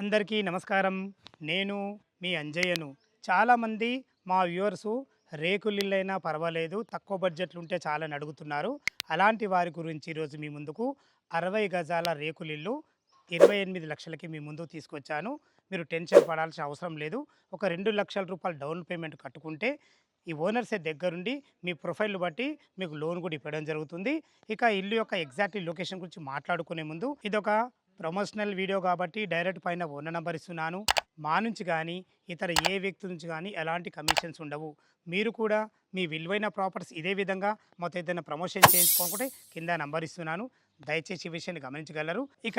అందరికీ నమస్కారం. నేను మీ అంజయ్యను. చాలామంది మా వ్యూవర్సు రేకులిల్లైనా పర్వాలేదు, తక్కువ బడ్జెట్‌లో ఉంటే చాలని అడుగుతున్నారు. అలాంటి వారి గురించి ఈరోజు మీ ముందుకు 60 గజాల రేకులిల్లు 28,00,000కి మీ ముందుకు తీసుకొచ్చాను. మీరు టెన్షన్ పడాల్సిన అవసరం లేదు. ఒక రూ. 2,00,000 డౌన్ పేమెంట్ కట్టుకుంటే ఈ ఓనర్సే దగ్గరుండి మీ ప్రొఫైల్‌ని బట్టి మీకు లోన్ కూడా ఇవ్వడం జరుగుతుంది. ఇక ఇల్లు యొక్క ఎగ్జాక్ట్ లొకేషన్ గురించి మాట్లాడుకునే ముందు ఇదొక ప్రమోషనల్ వీడియో కాబట్టి డైరెక్ట్ పైన ఓనర్ నంబర్ ఇస్తున్నాను. మా నుంచి గానీ, ఇతర ఏ వ్యక్తి నుంచి గానీ ఎలాంటి కమిషన్స్ ఉండవు. మీరు కూడా మీ విలువైన ప్రాపర్టీస్ ఇదే విధంగా మాతో ఏదైనా ప్రమోషన్ చేయించుకోనుకుంటే కింద నంబర్ ఇస్తున్నాను. దయచేసి ఈ విషయాన్ని గమనించగలరు. ఇక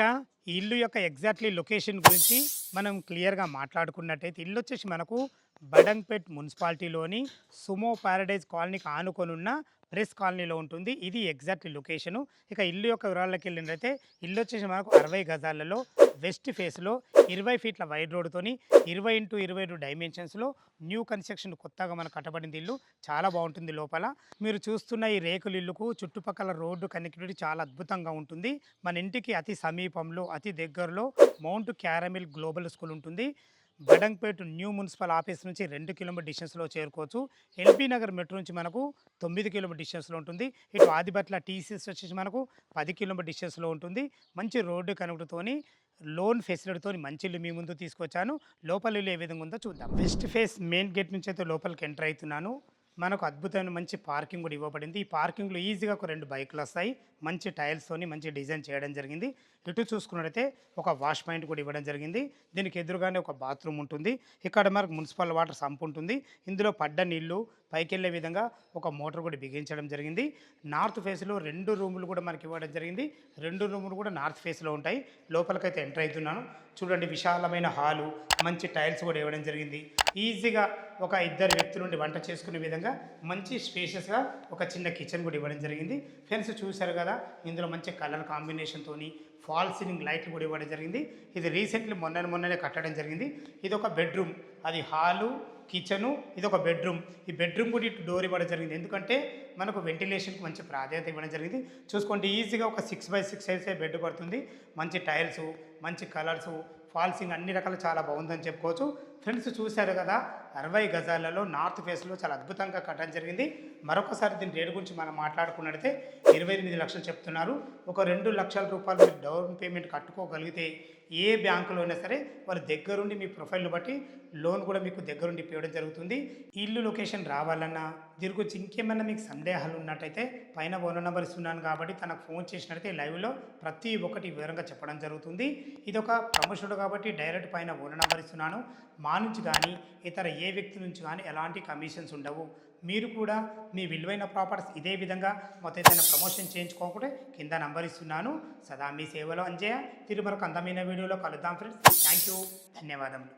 ఈ ఇల్లు యొక్క ఎగ్జాక్ట్‌లీ లొకేషన్ గురించి మనం క్లియర్‌గా మాట్లాడుకున్నట్టయితే ఇల్లొచ్చేసి మనకు బడంగ్‌పేట్ మున్సిపాలిటీలోని సుమో పారడైజ్ కాలనీకి ఆనుకొనున్న ప్రెస్ కాలనీలో ఉంటుంది. ఇది ఎగ్జాక్ట్ లొకేషను. ఇక ఇల్లు యొక్క వివరాల్లోకెళ్ళినట్లయితే ఇల్లొచ్చేసి మనకు 60 గజాలలో వెస్ట్ ఫేస్‌లో 20 ఫీట్ల వైడ్ రోడ్‌తోని 20x22 డైమెన్షన్స్‌లో న్యూ కన్‌స్ట్రక్షన్ కొత్తగా మనకు కట్టబడింది ఇల్లు. చాలా బావుంటుంది లోపల. మీరు చూస్తున్న ఈ రేకుల ఇల్లుకు చుట్టుపక్కల రోడ్డు కనెక్టివిటీ చాలా అద్భుతంగా ఉంటుంది. మన ఇంటికి అతి సమీపంలో, అతి దగ్గరలో మౌంట్ క్యారమిల్ గ్లోబల్ స్కూల్ ఉంటుంది. బడంగ్‌పేట్ న్యూ మున్సిపల్ ఆఫీస్ నుంచి 2 కిలోమీటర్ డిస్టెన్స్‌లో చేరుకోవచ్చు. ఎల్బీ నగర్ మెట్రో నుంచి మనకు 9 కిలోమీటర్ డిస్టెన్స్‌లో ఉంటుంది. ఇటు ఆదిబట్ల టీసీఎస్ వచ్చేసి మనకు 10 కిలోమీటర్ డిస్టెన్స్‌లో ఉంటుంది. మంచి రోడ్డు కనెక్ట్‌తోని లోన్ ఫెసిలిటీతోని మంచి ఇల్లు మీ ముందు తీసుకొచ్చాను. లోపల ఇల్లు ఏ విధంగా ఉందో చూద్దాం. వెస్ట్ ఫేస్ మెయిన్ గేట్ నుంచి అయితే లోపలికి ఎంటర్ అవుతున్నాను. మనకు అద్భుతమైన మంచి పార్కింగ్ కూడా ఇవ్వబడింది. ఈ పార్కింగ్‌లో ఈజీగా ఒక 2 బైకులొస్తాయి. మంచి టైల్స్‌తోని మంచి డిజైన్ చేయడం జరిగింది. ఇటు చూసుకున్నట్టయితే ఒక వాష్ పాయింట్ కూడా ఇవ్వడం జరిగింది. దీనికి ఎదురుగానే ఒక బాత్రూమ్ ఉంటుంది. ఇక్కడ మనకు మున్సిపల్ వాటర్ సంప్ ఉంటుంది. ఇందులో పడ్డ నీళ్లు పైకెళ్ళే విధంగా ఒక మోటార్ కూడా బిగించడం జరిగింది. నార్త్ ఫేస్‌లో 2 రూములు కూడా మనకి ఇవ్వడం జరిగింది. 2 రూములు కూడా నార్త్ ఫేస్‌లో ఉంటాయి. లోపలికైతే ఎంటర్ అవుతున్నాను. చూడండి, విశాలమైన హాలు, మంచి టైల్స్ కూడా ఇవ్వడం జరిగింది. ఈజీగా ఒక ఇద్దరు వ్యక్తుల నుండి వంట చేసుకునే విధంగా మంచి స్పేషియస్‌గా ఒక చిన్న కిచెన్ కూడా ఇవ్వడం జరిగింది. ఫ్రెండ్స్ చూశారు కదా, ఇందులో మంచి కలర్ కాంబినేషన్‌తోని ఫాల్ సీలింగ్ లైట్లు కూడా ఇవ్వడం జరిగింది. ఇది రీసెంట్లీ మొన్ననే కట్టడం జరిగింది. ఇది ఒక బెడ్రూమ్, అది హాలు, కిచెను, ఇది ఒక బెడ్రూమ్. ఈ బెడ్రూమ్ కూడా ఇటు డోర్ ఇవ్వడం జరిగింది. ఎందుకంటే మనకు వెంటిలేషన్కి మంచి ప్రాధాన్యత ఇవ్వడం జరిగింది. చూసుకోండి, ఈజీగా ఒక 6x6 సైజే బెడ్ పడుతుంది. మంచి టైల్స్, మంచి కలర్సు, ఫాల్సింగ్ అన్ని రకాలు చాలా బాగుందని చెప్పుకోవచ్చు. ఫ్రెండ్స్ చూశారు కదా, 60 గజాలలో నార్త్ ఫేస్లో చాలా అద్భుతంగా కట్టడం జరిగింది. మరొకసారి దీని రేటు గురించి మనం మాట్లాడుకున్నట్టయితే 28 లక్షలు చెప్తున్నారు. ఒక 2 లక్షల రూపాయలు మీరు డౌన్ పేమెంట్ కట్టుకోగలిగితే ఏ బ్యాంకులో అయినా సరే వారి దగ్గరుండి మీ ప్రొఫైల్ని బట్టి లోన్ కూడా మీకు దగ్గరుండి ఇవ్వడం జరుగుతుంది. ఇల్లు లొకేషన్ రావాలన్నా దీని గురించి ఇంకేమైనా మీకు సందేహాలు ఉన్నట్టయితే పైన ఓనర్ నెంబర్ ఇస్తున్నాను కాబట్టి తనకు ఫోన్ చేసినట్టయితే లైవ్లో ప్రతి ఒక్కటి వివరంగా చెప్పడం జరుగుతుంది. ఇది ఒక ప్రమోషన్ కాబట్టి డైరెక్ట్ పైన ఓనర్ నెంబర్ ఇస్తున్నాను. మా నుంచి కానీ ఇతర ఏ వ్యక్తి నుంచి కానీ ఎలాంటి కమిషన్స్ ఉండవు. మీరు కూడా మీ విలువైన ప్రాపర్టీస్ ఇదే విధంగా మొత్తం ఏదైనా ప్రమోషన్ చేయించుకోకుంటే కింద నంబర్ ఇస్తున్నాను. సదా మీ సేవలో అంజయ్య. తిరిగి మరొక అందమైన వీడియోలో కలుద్దాం ఫ్రెండ్స్. థ్యాంక్ యూ, ధన్యవాదములు.